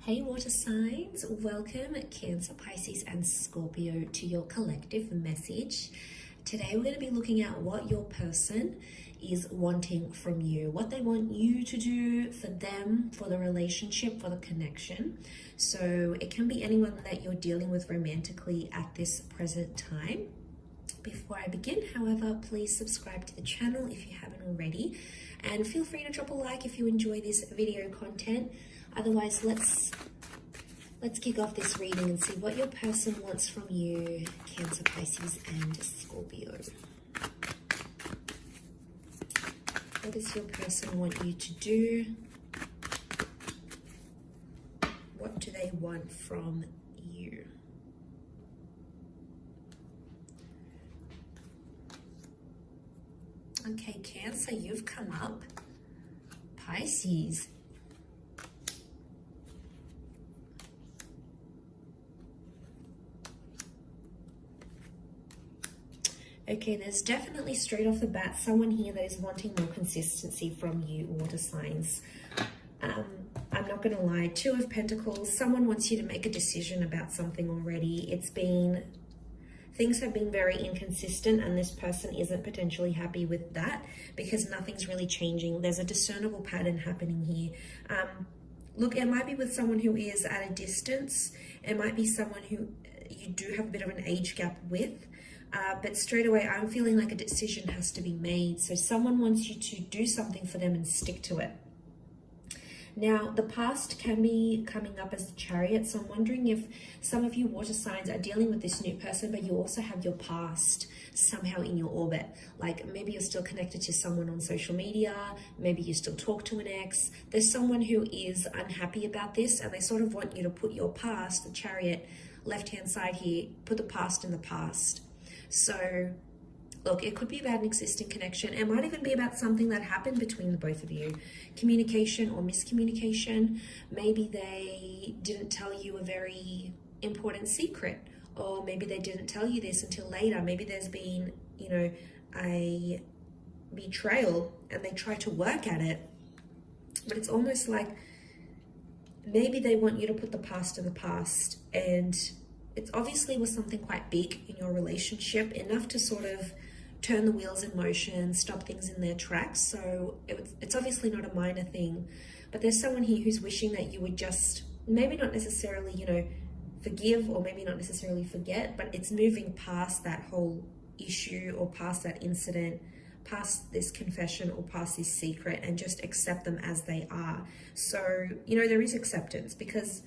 Hey water signs, welcome Cancer, Pisces and Scorpio to your collective message. Today we're going to be looking at what your person is wanting from you, what they want you to do for them, for the relationship, for the connection. So it can be anyone that you're dealing with romantically at this present time. Before I begin, however, please subscribe to the channel if you haven't already, and feel free to drop a like if you enjoy this video content. Otherwise, let's kick off this reading and see what your person wants from you, Cancer, Pisces and Scorpio. What does your person want you to do? What do they want from you? Okay, Cancer, you've come up. Pisces. Okay, there's definitely straight off the bat someone here that is wanting more consistency from you, water signs. I'm not going to lie, Two of Pentacles, someone wants you to make a decision about something already. Things have been very inconsistent and this person isn't potentially happy with that because nothing's really changing. There's a discernible pattern happening here. Look, it might be with someone who is at a distance. It might be someone who you do have a bit of an age gap with. But straight away, I'm feeling like a decision has to be made. So someone wants you to do something for them and stick to it. Now, the past can be coming up as the Chariot. So I'm wondering if some of you water signs are dealing with this new person, but you also have your past somehow in your orbit. Like maybe you're still connected to someone on social media. Maybe you still talk to an ex. There's someone who is unhappy about this and they sort of want you to put your past, the Chariot, left-hand side here, put the past in the past. So, look, it could be about an existing connection. It might even be about something that happened between the both of you. Communication or miscommunication. Maybe they didn't tell you a very important secret. Or maybe they didn't tell you this until later. Maybe there's been, a betrayal and they try to work at it. But it's almost like maybe they want you to put the past in the past, and it's obviously was something quite big in your relationship, enough to sort of turn the wheels in motion, stop things in their tracks. So it's obviously not a minor thing, but there's someone here who's wishing that you would just maybe not necessarily, forgive or maybe not necessarily forget, but it's moving past that whole issue or past that incident, past this confession or past this secret, and just accept them as they are. So, there is acceptance because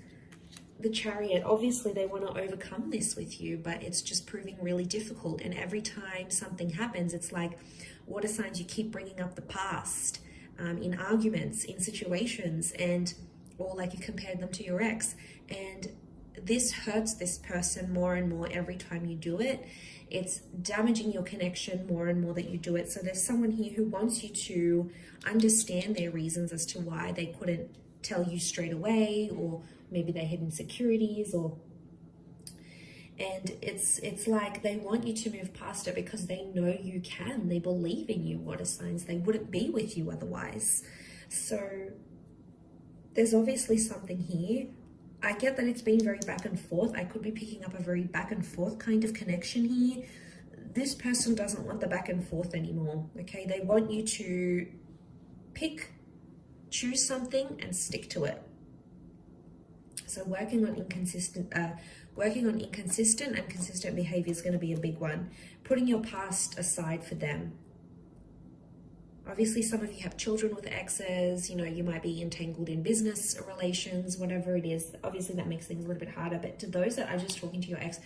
the Chariot, obviously they want to overcome this with you, but it's just proving really difficult. And every time something happens, it's like water signs, you keep bringing up the past in arguments, in situations, or like you compared them to your ex. And this hurts this person more and more every time you do it. It's damaging your connection more and more that you do it. So there's someone here who wants you to understand their reasons as to why they couldn't tell you straight away, or maybe they had insecurities, and it's like they want you to move past it because they know you can. They believe in you, water signs. They wouldn't be with you otherwise. So there's obviously something here. I get that it's been very back and forth. I could be picking up a very back and forth kind of connection here. This person doesn't want the back and forth anymore, okay? They want you to choose something and stick to it. So working on inconsistent and consistent behavior is going to be a big one. Putting your past aside for them. Obviously, some of you have children with exes. You might be entangled in business relations, whatever it is. Obviously, that makes things a little bit harder. But to those that are just talking to your ex,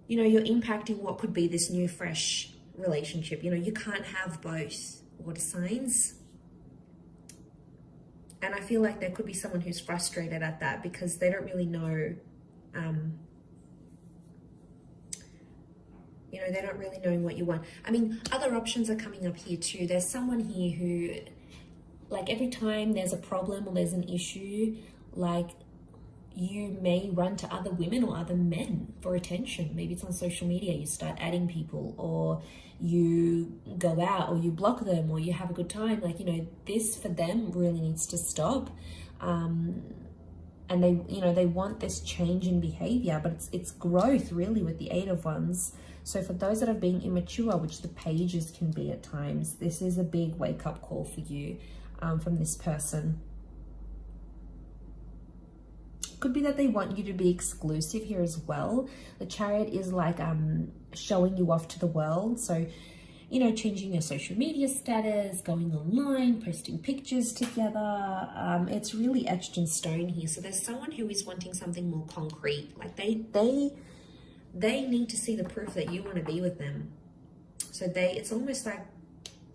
you're impacting what could be this new, fresh relationship. You can't have both, water signs. And I feel like there could be someone who's frustrated at that because they don't really know, they don't really know what you want. I mean, other options are coming up here too. There's someone here who, like every time there's a problem or there's an issue, like you may run to other women or other men for attention. Maybe it's on social media, you start adding people, or you go out, or you block them, or you have a good time. Like, this for them really needs to stop. and they, you know, they want this change in behavior, but it's growth really with the Eight of Wands. So for those that are being immature, which the pages can be at times, this is a big wake-up call for you from this person. Could be that they want you to be exclusive here as well. The Chariot is like showing you off to the world. So, you know, changing your social media status, going online, posting pictures together. It's really etched in stone here. So there's someone who is wanting something more concrete. Like they need to see the proof that you want to be with them. So it's almost like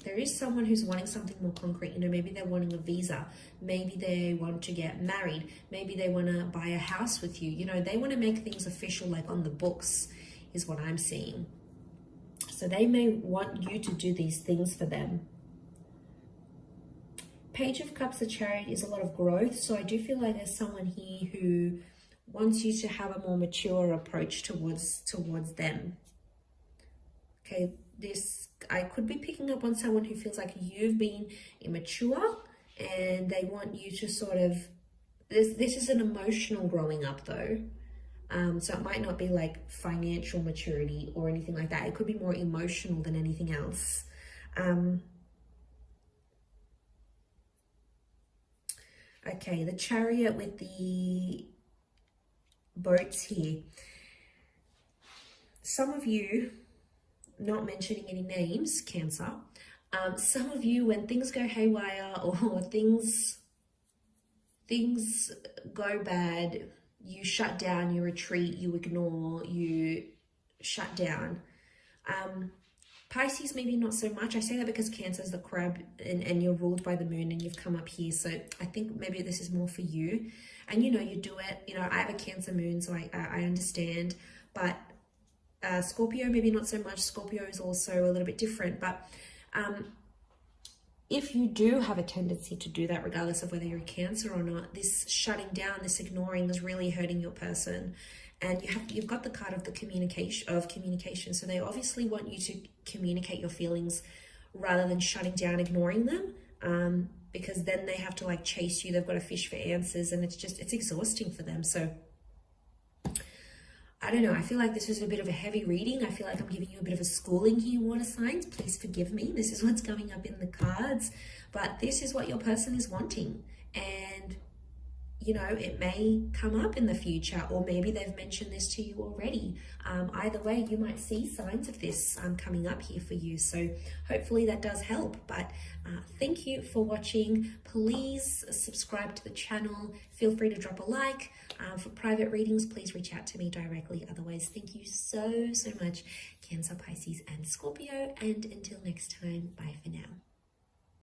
there is someone who's wanting something more concrete. You know, maybe they're wanting a visa. Maybe they want to get married. Maybe they want to buy a house with you. You know, they want to make things official, like on the books, is what I'm seeing. So they may want you to do these things for them. Page of Cups, the Chariot, is a lot of growth. So I do feel like there's someone here who wants you to have a more mature approach towards them. Okay, I could be picking up on someone who feels like you've been immature and they want you to sort of, this is an emotional growing up though. So it might not be like financial maturity or anything like that. It could be more emotional than anything else. Okay, the Chariot with the boats here. Some of you, not mentioning any names, Cancer, some of you, when things go haywire or things go bad, you shut down, you retreat, you ignore, you shut down. Pisces, maybe not so much. I say that because Cancer is the crab and you're ruled by the moon and you've come up here. So I think maybe this is more for you. And you know, you do it. You know, I have a Cancer moon, so I understand. But Scorpio, maybe not so much. Scorpio is also a little bit different. But if you do have a tendency to do that, regardless of whether you're a Cancer or not, this shutting down, this ignoring is really hurting your person. And you've got the card of the communication. So they obviously want you to communicate your feelings rather than shutting down, ignoring them. Because then they have to like chase you. They've got to fish for answers, and it's exhausting for them. So I don't know. I feel like this is a bit of a heavy reading. I feel like I'm giving you a bit of a schooling here, water signs. Please forgive me. This is what's coming up in the cards. But this is what your person is wanting. And, you know, it may come up in the future, or maybe they've mentioned this to you already. Either way, you might see signs of this coming up here for you. So hopefully that does help. But thank you for watching. Please subscribe to the channel. Feel free to drop a like. For private readings, please reach out to me directly. Otherwise, thank you so much, Cancer, Pisces, and Scorpio. And until next time, bye for now.